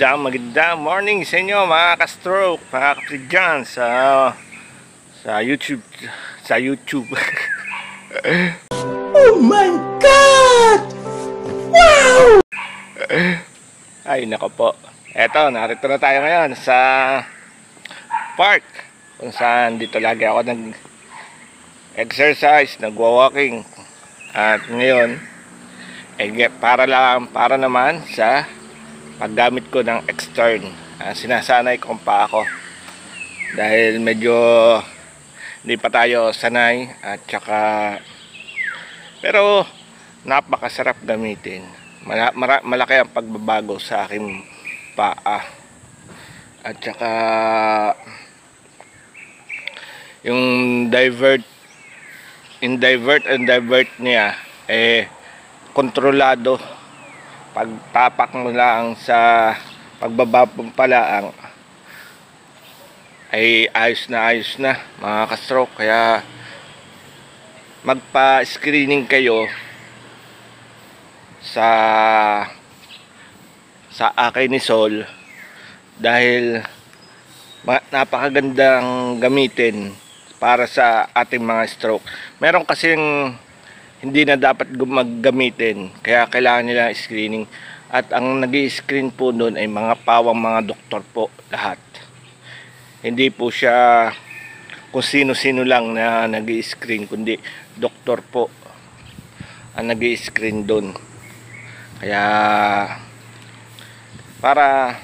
Magandang morning sa inyo mga ka-stroke, mga kapatid dyan sa YouTube. Oh my God! Wow! Ay nako po. Eto, narito na tayo ngayon sa park kung saan dito lagi ako nag-exercise, nagwa-walking. At ngayon para naman sa paggamit ko ng extern. Sinasanay ko pa ako dahil medyo hindi pa tayo sanay at saka pero napakasarap gamitin. Malaki ang pagbabago sa aking paa at saka yung divert niya kontrolado. Pagtapak mo lang sa pagbaba pa lang ay ayos na mga ka-stroke. Kaya magpa-screening kayo sa akin ni Sol dahil napakagandang gamitin para sa ating mga stroke. Meron kasing hindi na dapat maggamitin, kaya kailangan nila screening. At ang nag-i-screen po doon ay mga pawang mga doktor po lahat. Hindi po siya kung sino-sino lang na nag-i-screen, kundi doktor po ang nag-i-screen doon. Kaya para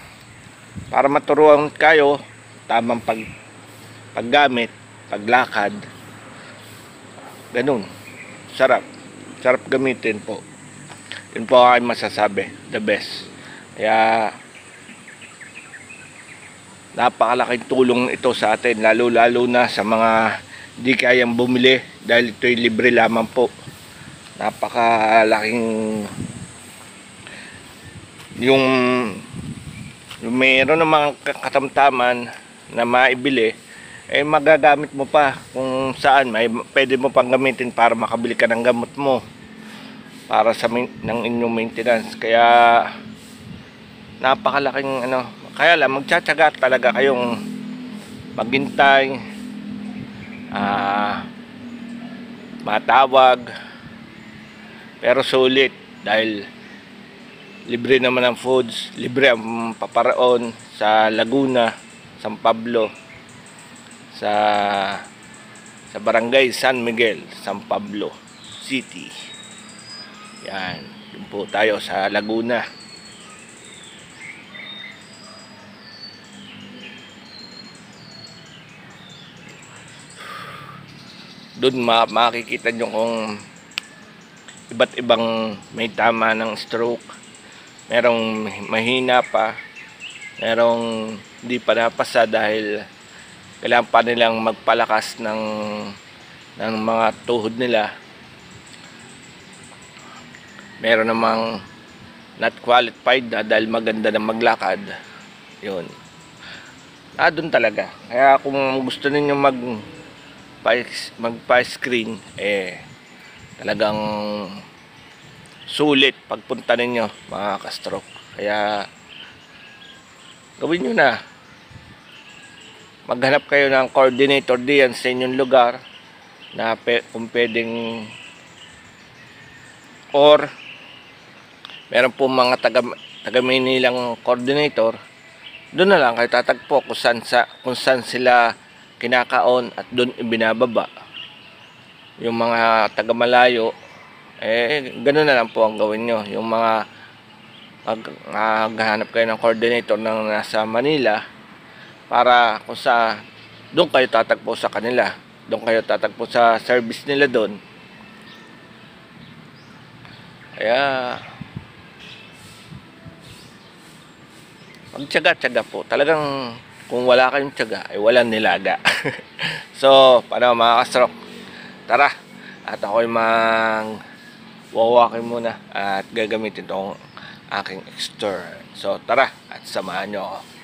maturuan kayo tamang paggamit, paglakad, ganun. Sarap gamitin po. Yun po ay masasabi, the best. Kaya napakalaking tulong ito sa atin, lalo na sa mga di kayang bumili dahil ito'y libre lamang po. Napakalaking yung mayroon ng mga katamtaman na maibili, magagamit mo pa kung saan pwede mo pang gamitin para makabili ka ng gamot mo para sa ng inyong maintenance. Kaya napakalaking kaya lang magtsatsaga talaga kayong maghintay, matawag, pero sulit dahil libre naman ang foods, libre ang paparaon sa Laguna, San Pablo, sa Barangay San Miguel, San Pablo City. Yan, dun po tayo sa Laguna. Doon makikita nyo kung iba't ibang may tama ng stroke. Merong mahina pa, merong hindi pa napasa dahil kailangan pa nilang magpalakas ng mga tuhod nila. Meron namang not qualified na dahil maganda na maglakad. Yun. Doon talaga. Kaya kung gusto ninyo magpa-screen, talagang sulit pagpunta ninyo mga ka-stroke. Kaya gawin nyo na. Maghanap kayo ng coordinator diyan sa inyong lugar na kung pwedeng, or meron po mga taga Manilang coordinator. Doon na lang kayo tatagpo kung saan sila kinakaon at doon ibinababa. Yung mga taga malayo, ganoon na lang po ang gawin nyo. Yung mga maghanap kayo ng coordinator ng nasa Manila, para kung doon kayo tatagpo sa kanila, doon kayo tatagpo sa service nila doon. Kaya magtiyaga-tiyaga po. Talagang kung wala kayong tiyaga ay walang nilaga. So paano mga ka-stroke, tara at ako'y wawakin muna at gagamitin itong aking extern. So tara at samahan nyo ako.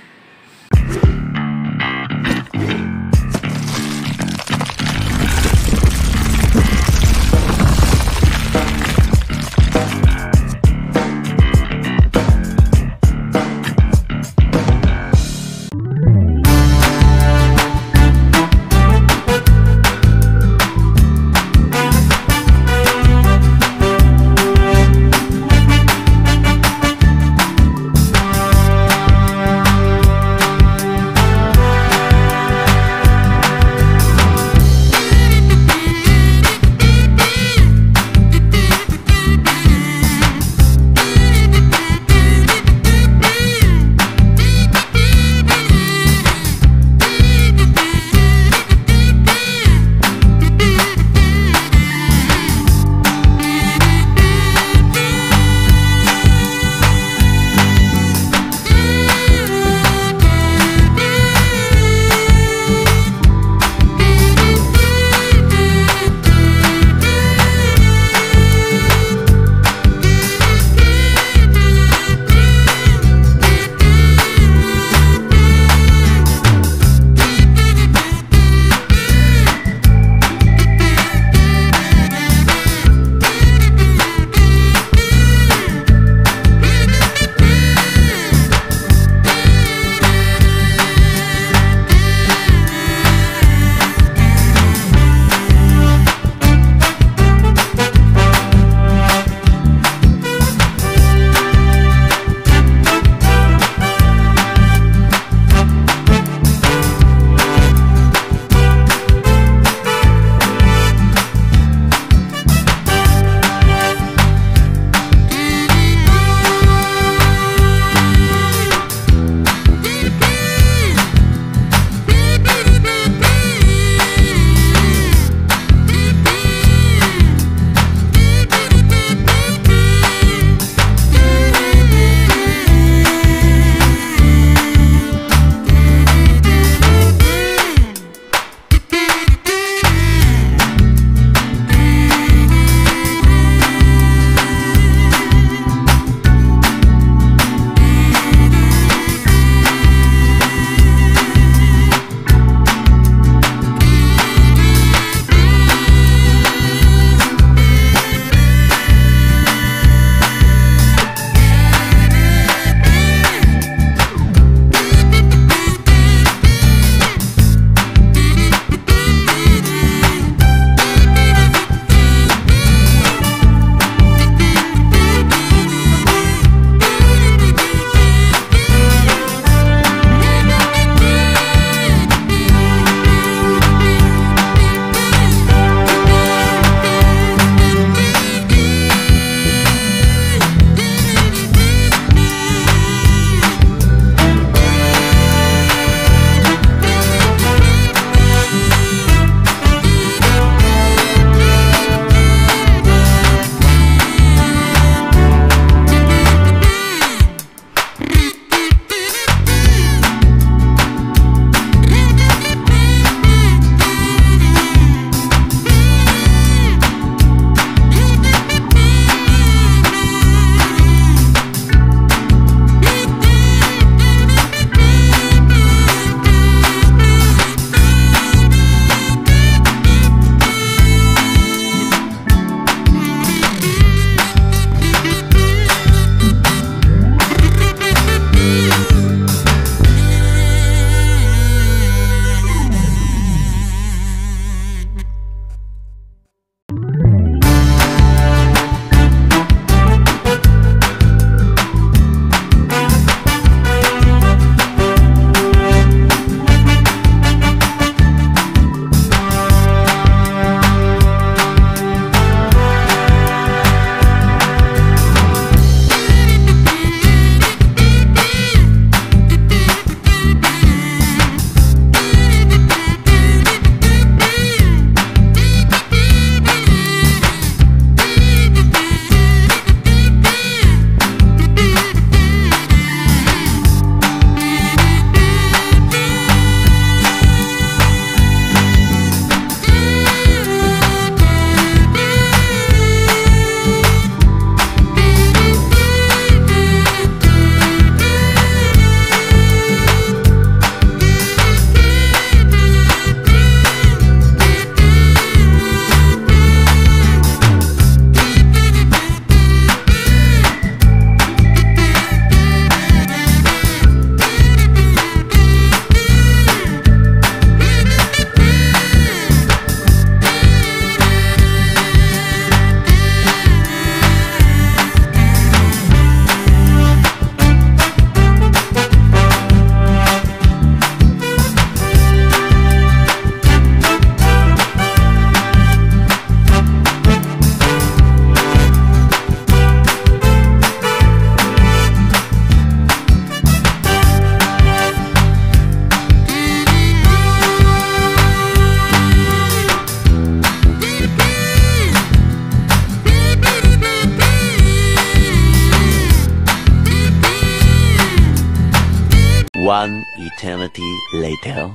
One eternity later.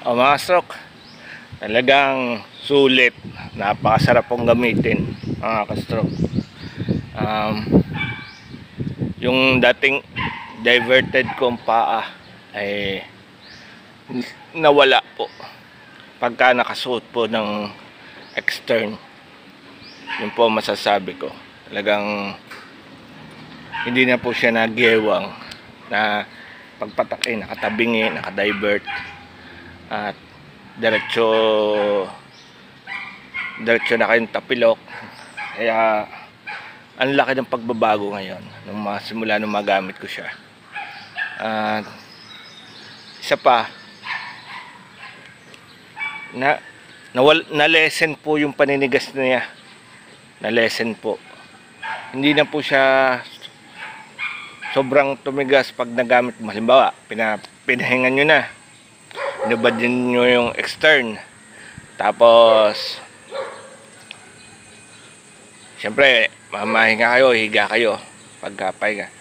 O mga stroke, talagang sulit. Napakasarap pong gamitin mga ka-stroke. Yung dating diverted kong paa ay nawala po pagka nakasuot po ng extern. Yun po masasabi ko. Talagang hindi na po siya nagyewang na pagpatak nakatabingi, nakadivert at diretso na kayong tapilok. Kaya ang laki ng pagbabago ngayon nung simula nung magamit ko siya. At isa pa na lesson po yung paninigas niya. Na lesson po. Hindi na po siya sobrang tumigas pag nagamit mo. Halimbawa, pinahingan nyo na. Inubad nyo yung extern. Tapos siyempre, mamahinga kayo, higa kayo pagkapahinga.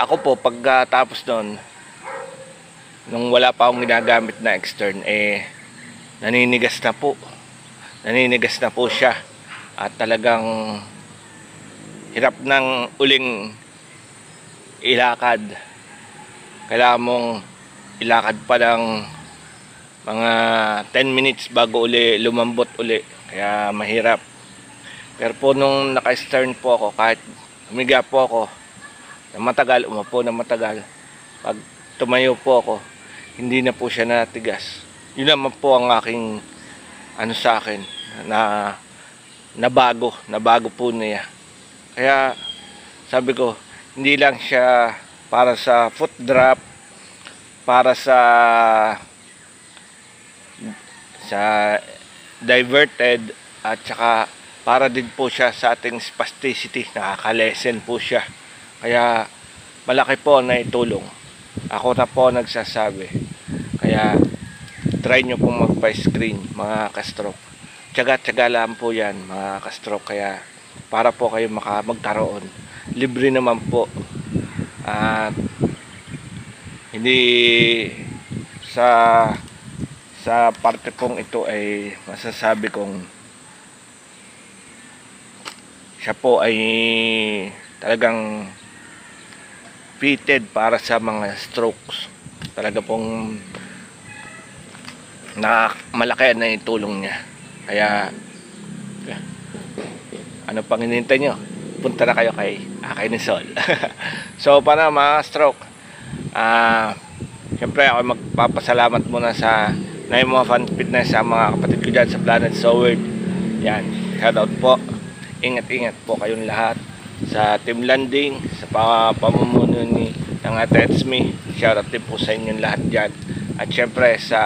Ako po, pagkatapos nun, nung wala pa akong ginagamit na extern, naninigas na po. Naninigas na po siya. At talagang hirap ng uling ilakad. Kailangan mong ilakad pa ng mga 10 minutes bago uli lumambot uli. Kaya mahirap. Pero po nung naka-stern po ako, kahit humiga po ako na matagal, umupo na matagal, pag tumayo po ako, hindi na po siya natigas. Yun naman po ang aking sa akin na nabago po niya. Kaya sabi ko, hindi lang siya para sa foot drop, para sa diverted, at saka para din po siya sa ating spasticity. Nakaka-lessen po siya. Kaya malaki po na itulong. Ako na po nagsasabi. Kaya try nyo pong magpa-screen mga ka-stroke. Tiyaga-tiyaga lang po yan mga ka-stroke. Kaya para po kayo magkaroon. Libre naman po. At hindi sa parte pong ito ay masasabi kong siya po ay talagang fitted para sa mga strokes. Talaga pong malaki na itulong niya. Kaya ano pang hinihintay nyo? Punta na kayo kay Akay ni Sol. So para mga stroke, siyempre ako magpapasalamat muna sa Naimo Fan Fitness, sa mga kapatid ko dyan sa Planet Soward. Yan, shoutout po. Ingat-ingat po kayong lahat sa Team Landing, sa pamumuno ng Ate Etsme. Shoutout din po sa inyong lahat dyan. At syempre sa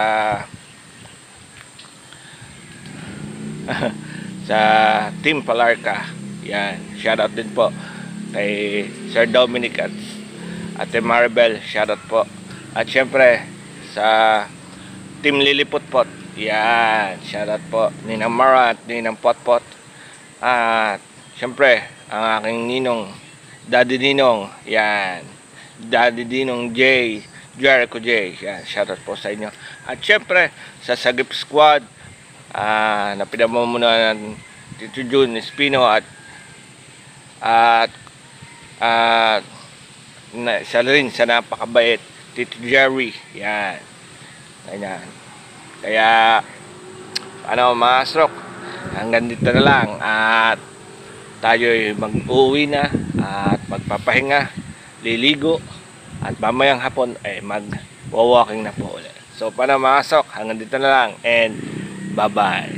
sa Team Palarca. Yan, shoutout din po kay Sir Dominic at Ate Maribel. Shoutout po. At syempre sa Team Liliputpot. Yan, shoutout po Ninang Mara at Ninang Potpot. At syempre ang aking ninong, Daddy Ninong. Yan, Daddy Ninong J, Jericho J. Yan, shoutout po sa inyo. At syempre sa Sagip Squad, na pinamumunuan ng Tito Jun Espino at isa rin sa napakabait, Tito Jerry. Yan, ganyan. Kaya mga stroke, hanggang dito na lang at tayo'y mag-uwi na at magpapahinga, liligo, at mamayang hapon ay mag-walking na po ulit. So mga stroke, hanggang dito na lang and bye bye.